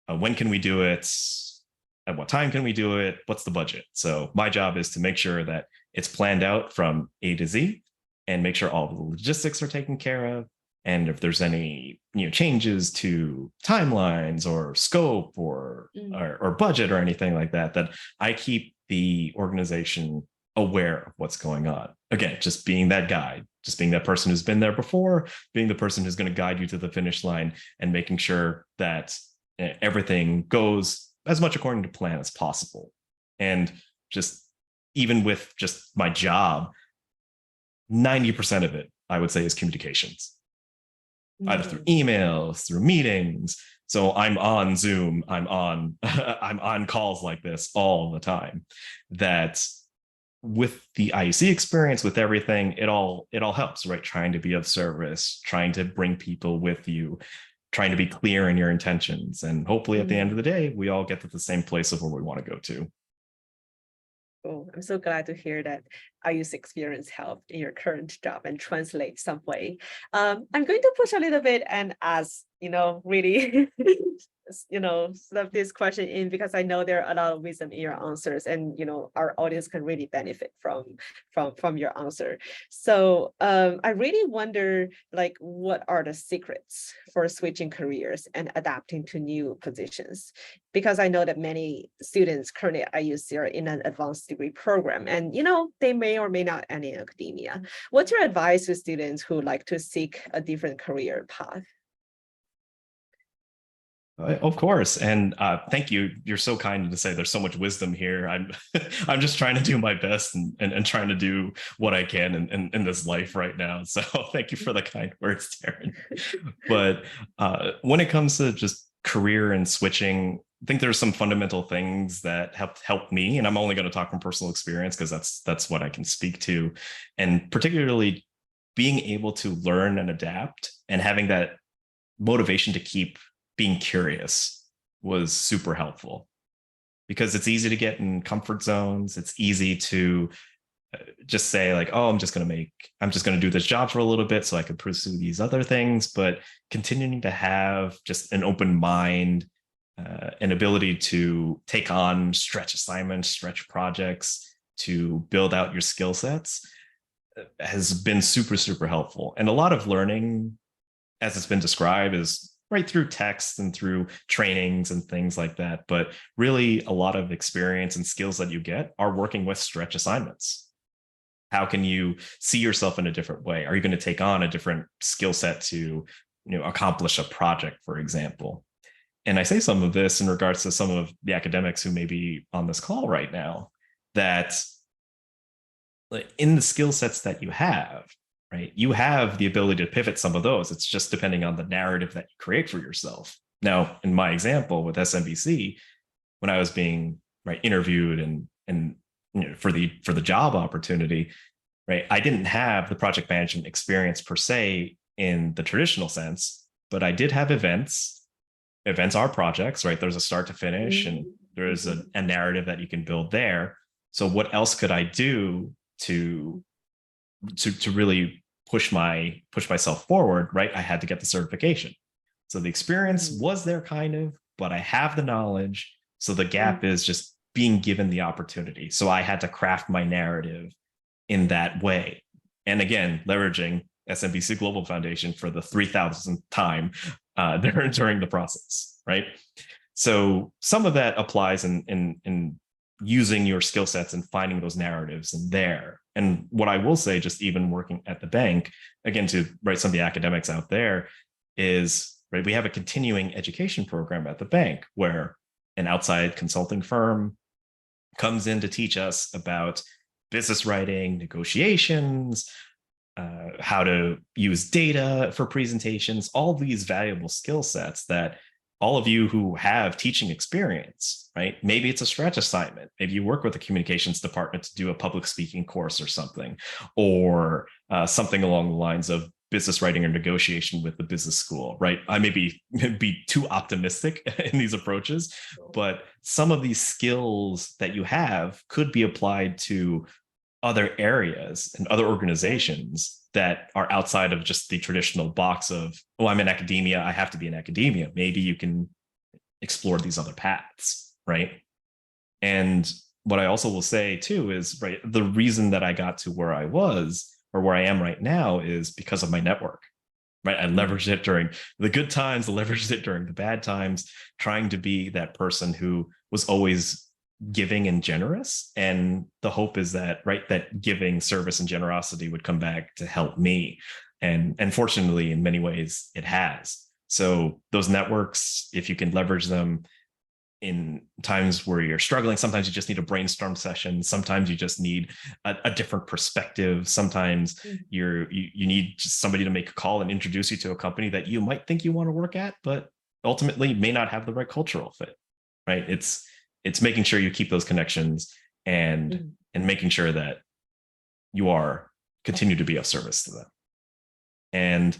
When can we do it? At what time can we do it? What's the budget? So my job is to make sure that it's planned out from A to Z and make sure all of the logistics are taken care of. And if there's any changes to timelines or scope or budget or anything like that, that I keep the organization aware of what's going on. Again, just being that guide, just being that person who's been there before, being the person who's going to guide you to the finish line, and making sure that everything goes as much according to plan as possible. And just even with just my job, 90% of it, I would say, is communications, either through emails, through meetings. So I'm on Zoom, I'm on calls like this all the time. That with the IUC experience, with everything, it all helps, right? Trying to be of service, trying to bring people with you, trying to be clear in your intentions. And hopefully at the end of the day, we all get to the same place of where we want to go to. Oh, I'm so glad to hear that IUC experience helped in your current job and translate some way. I'm going to push a little bit and ask, really, slip this question in, because I know there are a lot of wisdom in your answers, and our audience can really benefit from your answer. So I really wonder, like, what are the secrets for switching careers and adapting to new positions? Because I know that many students currently at IUC are in an advanced degree program, and they may or may not end in academia. What's your advice to students who like to seek a different career path? Of course, and thank you. You're so kind to say there's so much wisdom here. I'm just trying to do my best and trying to do what I can in this life right now. So thank you for the kind words, Taryn. But when it comes to just career and switching, I think there's some fundamental things that helped me, and I'm only going to talk from personal experience because that's what I can speak to, and particularly being able to learn and adapt and having that motivation to keep being curious was super helpful, because it's easy to get in comfort zones. It's easy to just say like, oh, I'm just going to do this job for a little bit so I can pursue these other things. But continuing to have just an open mind, an ability to take on stretch assignments, stretch projects, to build out your skill sets has been super, super helpful. And a lot of learning, as it's been described, is right through text and through trainings and things like that. But really, a lot of experience and skills that you get are working with stretch assignments. How can you see yourself in a different way? Are you going to take on a different skill set to, accomplish a project, for example? And I say some of this in regards to some of the academics who may be on this call right now, that in the skill sets that you have, right, you have the ability to pivot some of those. It's just depending on the narrative that you create for yourself. Now, in my example with SMBC, when I was being interviewed and for the job opportunity, right, I didn't have the project management experience per se in the traditional sense, but I did have events. Events are projects, right? There's a start to finish, and there's a narrative that you can build there. So what else could I do to really push myself forward, right? I had to get the certification. So the experience was there kind of, but I have the knowledge. So the gap is just being given the opportunity. So I had to craft my narrative in that way. And again, leveraging SMBC Global Foundation for the 3,000th time during the process, right? So some of that applies in using your skill sets and finding those narratives in there. And what I will say, just even working at the bank, again, to some of the academics out there, is we have a continuing education program at the bank where an outside consulting firm comes in to teach us about business writing, negotiations, how to use data for presentations, all these valuable skill sets that all of you who have teaching experience, right? Maybe it's a stretch assignment. Maybe you work with the communications department to do a public speaking course or something, or something along the lines of business writing or negotiation with the business school, right? I may be too optimistic in these approaches, but some of these skills that you have could be applied to other areas and other organizations that are outside of just the traditional box of, oh, I'm in academia, I have to be in academia. Maybe you can explore these other paths, right? And what I also will say too is, the reason that I got to where I was or where I am right now is because of my network, right? I leveraged it during the good times, I leveraged it during the bad times, trying to be that person who was always giving and generous. And the hope is that, that giving, service, and generosity would come back to help me. And fortunately, in many ways, it has. So those networks, if you can leverage them in times where you're struggling, sometimes you just need a brainstorm session. Sometimes you just need a different perspective. Sometimes you need just somebody to make a call and introduce you to a company that you might think you want to work at, but ultimately may not have the right cultural fit, right? It's making sure you keep those connections and making sure that you continue to be of service to them. And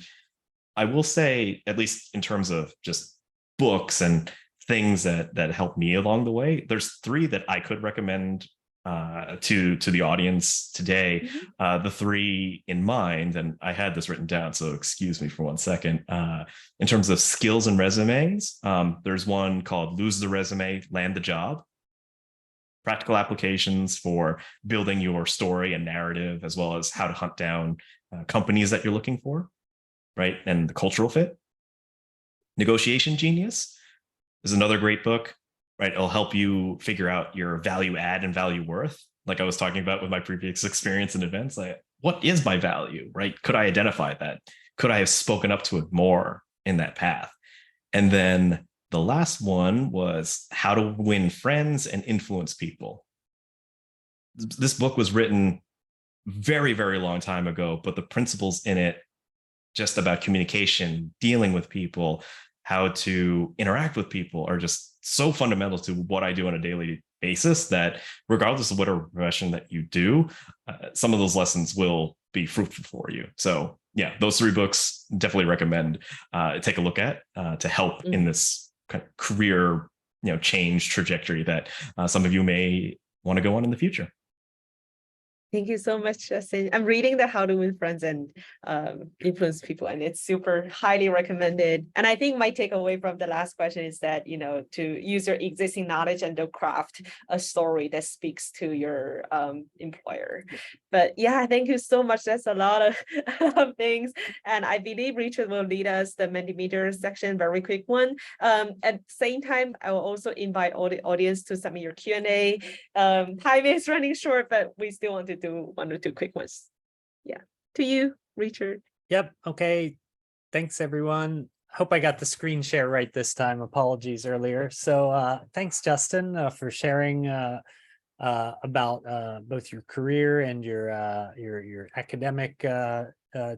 I will say, at least in terms of just books and things that helped me along the way, there's 3 that I could recommend to the audience today. The 3 in mind, and I had this written down, so excuse me for one second. In terms of skills and resumes, there's one called Lose the Resume, Land the Job. Practical applications for building your story and narrative, as well as how to hunt down companies that you're looking for, right? And the cultural fit. Negotiation Genius is another great book, right? It'll help you figure out your value add and value worth. Like I was talking about with my previous experience in events, what is my value, right? Could I identify that? Could I have spoken up to it more in that path? And then the last one was How to Win Friends and Influence People. This book was written very, very long time ago, but the principles in it, just about communication, dealing with people, how to interact with people, are just so fundamental to what I do on a daily basis that regardless of whatever profession that you do, some of those lessons will be fruitful for you. So yeah, those 3 books definitely recommend take a look at to help in this kind of career change trajectory that some of you may want to go on in the future. Thank you so much, Justin. I'm reading the How to Win Friends and Influence People, and it's super highly recommended. And I think my takeaway from the last question is that, to use your existing knowledge and to craft a story that speaks to your employer. But yeah, thank you so much. That's a lot of things. And I believe Richard will lead us the Mentimeter section, very quick one. At the same time, I will also invite all the audience to submit your Q&A. Time is running short, but we still want to do 1 or 2 quick ones. Yeah, to you, Richard. Yep. Okay. Thanks, everyone. Hope I got the screen share right this time. Apologies earlier. So thanks, Justin, for sharing about both your career and your academic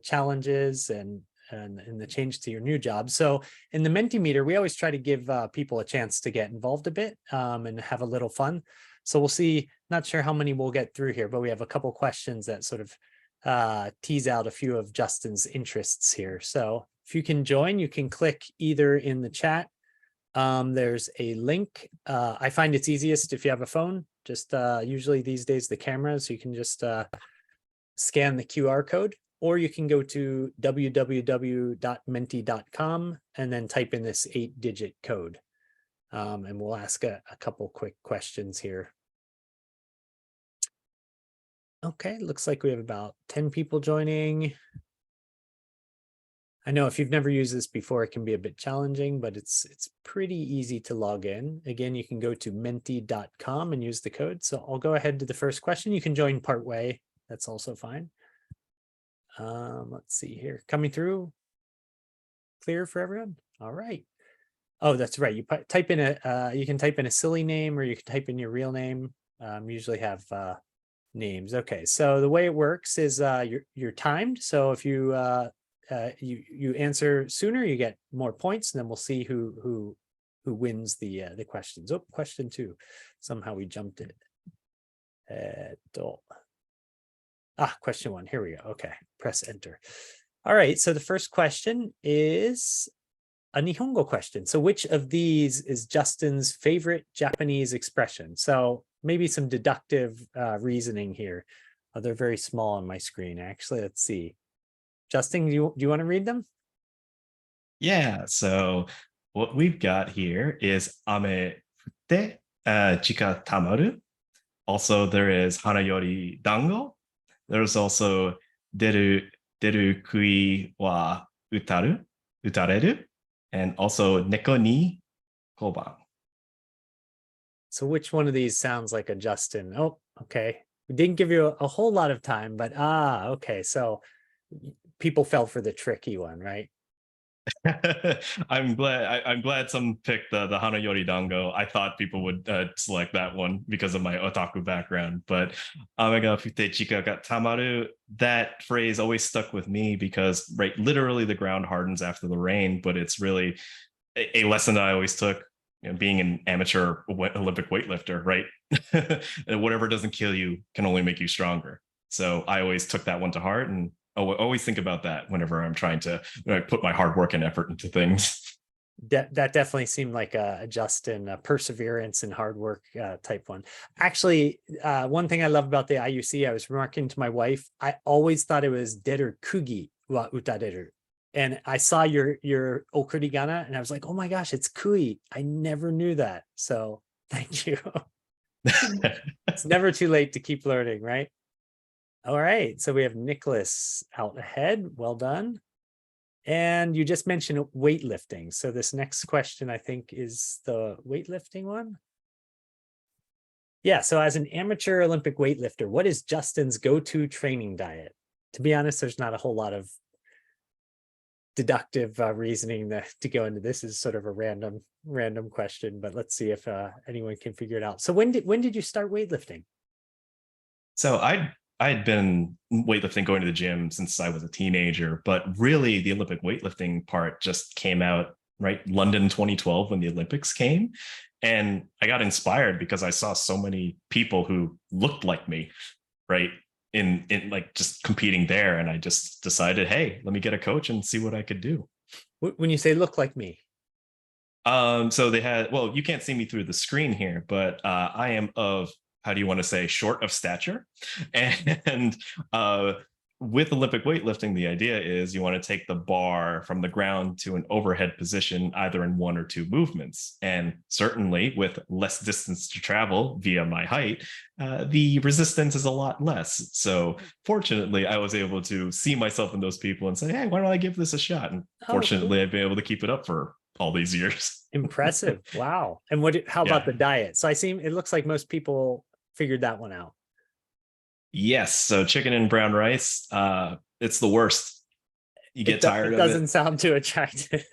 challenges and the change to your new job. So in the Mentimeter, we always try to give people a chance to get involved a bit and have a little fun. So we'll see, not sure how many we'll get through here, but we have a couple questions that sort of tease out a few of Justin's interests here. So if you can join, you can click either in the chat. There's a link. I find it's easiest if you have a phone, just usually these days the camera, so you can just scan the QR code, or you can go to www.menti.com and then type in this 8-digit code. And we'll ask a couple quick questions here. Okay, looks like we have about 10 people joining. I know if you've never used this before, it can be a bit challenging, but it's pretty easy to log in. Again, you can go to menti.com and use the code. So I'll go ahead to the first question. You can join partway. That's also fine. Let's see here. Coming through. Clear for everyone? All right. Oh, that's right. You type in you can type in a silly name, or you can type in your real name. Usually have names. Okay, so the way it works is you're timed. So if you you answer sooner, you get more points, and then we'll see who wins the questions. Oh, question 2. Somehow we jumped it. Question 1. Here we go. Okay, press enter. All right. So the first question is a Nihongo question. So which of these is Justin's favorite Japanese expression? So maybe some deductive reasoning here. Oh, they're very small on my screen. Actually, let's see. Justin, do you want to read them? Yeah, so what we've got here is ame futte chika tamaru. Also, there is hana yori dango. There's also deru kui wa utareru. And also neko ni koban. So which one of these sounds like a Justin? Oh, okay. We didn't give you a whole lot of time, but okay. So people fell for the tricky one, right? I'm glad some picked the hana yori dango. I thought people would select that one because of my otaku background, but ame ga fute chika ga tamaru, that phrase always stuck with me because literally the ground hardens after the rain, but it's really a lesson that I always took, being an amateur Olympic weightlifter, right? Whatever doesn't kill you can only make you stronger. So I always took that one to heart, and always think about that whenever I'm trying to put my hard work and effort into things. That definitely seemed like a Justin perseverance and hard work type one. Actually, one thing I love about the IUC, I was remarking to my wife, I always thought it was deru kugi wa utareru. And I saw your okurigana and I was like, oh my gosh, it's kui. I never knew that. So thank you. It's never too late to keep learning, right? All right, so we have Nicholas out ahead. Well done. And you just mentioned weightlifting. So this next question, I think, is the weightlifting one. Yeah, so as an amateur Olympic weightlifter, what is Justin's go-to training diet? To be honest, there's not a whole lot of deductive reasoning to go into this. Is sort of a random question, but let's see if anyone can figure it out. So when did you start weightlifting? So I had been weightlifting, going to the gym since I was a teenager, but really the Olympic weightlifting part just came out, right? London 2012 when the Olympics came. And I got inspired because I saw so many people who looked like me, right? In like just competing there. And I just decided, hey, let me get a coach and see what I could do. When you say look like me? So they had, well, you can't see me through the screen here, but I am of how do you want to say, short of stature. And with Olympic weightlifting, the idea is you want to take the bar from the ground to an overhead position, either in 1 or 2 movements. And certainly with less distance to travel via my height, the resistance is a lot less. So fortunately, I was able to see myself in those people and say, hey, why don't I give this a shot? And fortunately, I've been able to keep it up for all these years. Impressive. Wow. And how about the diet? So it looks like most people figured that one out. Yes. So chicken and brown rice, it's the worst. You get tired of it. It doesn't sound too attractive.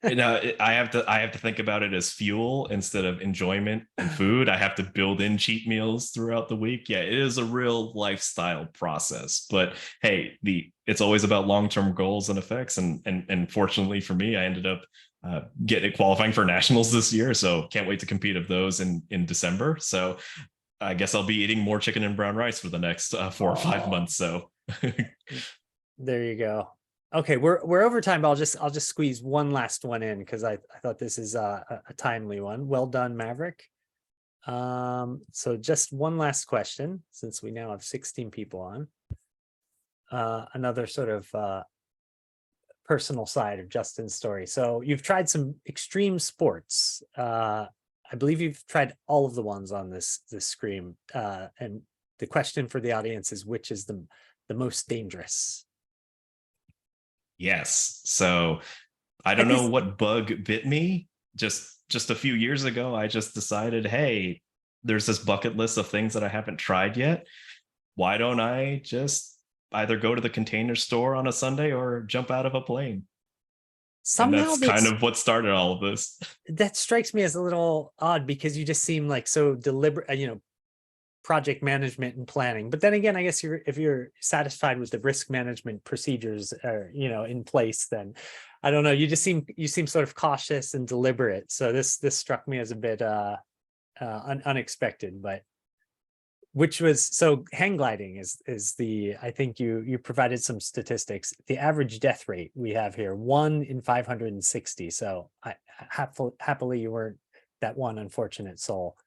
I have to think about it as fuel instead of enjoyment and food. I have to build in cheat meals throughout the week. Yeah, it is a real lifestyle process. But hey, it's always about long-term goals and effects. And fortunately for me, I ended up qualifying for nationals this year. So can't wait to compete of those in December. So I guess I'll be eating more chicken and brown rice for the next 4 or 5 months. So there you go. Okay, we're over time, but I'll just squeeze one last one in because I thought this is a timely one. Well done, Maverick. So just one last question, since we now have 16 people on. Another sort of personal side of Justin's story. So you've tried some extreme sports. I believe you've tried all of the ones on this screen. And the question for the audience is, which is the most dangerous? Yes. So I don't know what bug bit me. Just a few years ago, I just decided, hey, there's this bucket list of things that I haven't tried yet. Why don't I just either go to the Container Store on a Sunday or jump out of a plane? Somehow and that's kind of what started all of this. That strikes me as a little odd because you just seem like so deliberate, project management and planning. But then again, I guess if you're satisfied with the risk management procedures in place, then I don't know. You seem sort of cautious and deliberate. So this struck me as a bit unexpected, but hang gliding is I think you provided some statistics. The average death rate we have here, 1 in 560. So happily you weren't that one unfortunate soul.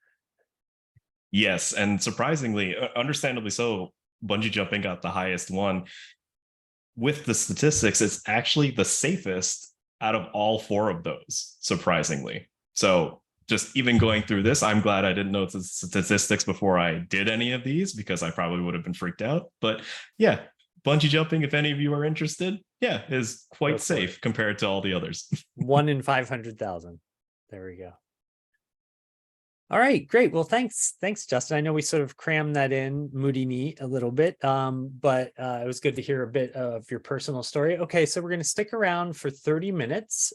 Yes, and surprisingly, understandably so, bungee jumping got the highest one. With the statistics, it's actually the safest out of all 4 of those, surprisingly. So just even going through this, I'm glad I didn't know the statistics before I did any of these, because I probably would have been freaked out. But yeah, bungee jumping, if any of you are interested, is quite safe compared to all the others. 1 in 500,000. There we go. All right, great. Well, thanks, Justin. I know we sort of crammed that in moody neat a little bit, but it was good to hear a bit of your personal story. Okay, so we're going to stick around for 30 minutes